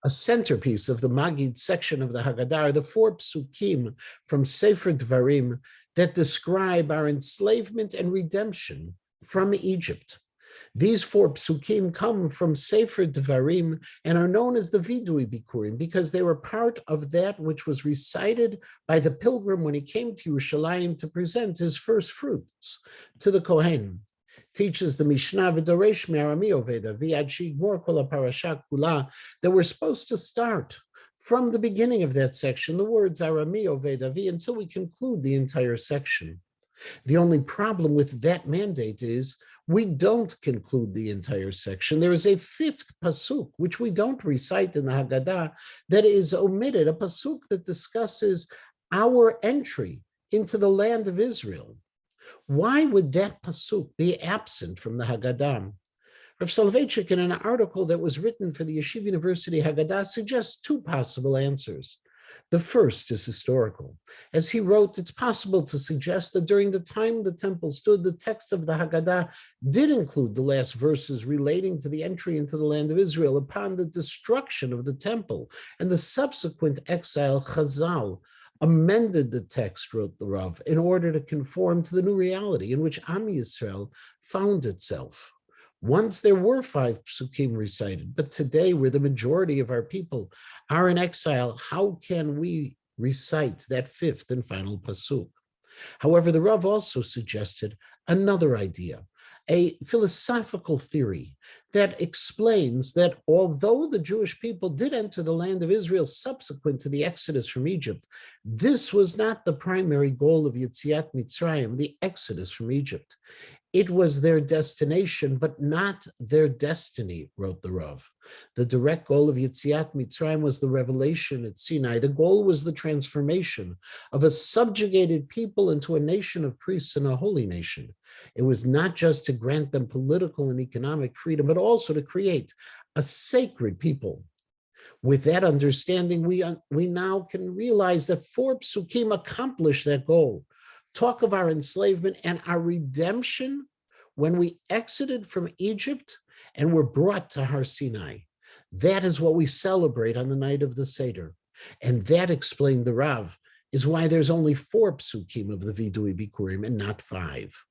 A centerpiece of the Magid section of the Haggadah are the four psukim from Sefer Dvarim that describe our enslavement and redemption from Egypt. These four psukim come from Sefer Dvarim and are known as the Vidui Bikkurim because they were part of that which was recited by the pilgrim when he came to Yerushalayim to present his first fruits to the Kohen. Teaches the Mishnah V'doresh me'arami oveda v'yad shigmor kol ha'parasha kula that we're supposed to start from the beginning of that section, the words arami oveda vi, until we conclude the entire section. The only problem with that mandate is we don't conclude the entire section. There is a fifth pasuk, which we don't recite in the Haggadah, that is omitted, a pasuk that discusses our entry into the land of Israel. Why would that pasuk be absent from the Haggadah? Rav Soloveitchik, in an article that was written for the Yeshiva University Haggadah, suggests two possible answers. The first is historical. As he wrote, it's possible to suggest that during the time the temple stood, the text of the Haggadah did include the last verses relating to the entry into the land of Israel upon the destruction of the temple and the subsequent exile. Chazal amended the text, wrote the Rav, in order to conform to the new reality in which Am Yisrael found itself. Once there were 5 psukim recited, but today, where the majority of our people are in exile, how can we recite that 5th and final pasuk? However, the Rav also suggested another idea, a philosophical theory that explains that although the Jewish people did enter the land of Israel subsequent to the exodus from Egypt, this was not the primary goal of Yetziat Mitzrayim, the exodus from Egypt. It was their destination, but not their destiny, wrote the Rav. The direct goal of Yetziat Mitzrayim was the revelation at Sinai. The goal was the transformation of a subjugated people into a nation of priests and a holy nation. It was not just to grant them political and economic freedom, but also to create a sacred people. With that understanding, we now can realize that 4 psukim accomplish that goal. Talk of our enslavement and our redemption when we exited from Egypt and were brought to Har Sinai. That is what we celebrate on the night of the Seder. And that, explained the Rav, is why there's only 4 psukim of the Vidui Bikurim and not 5.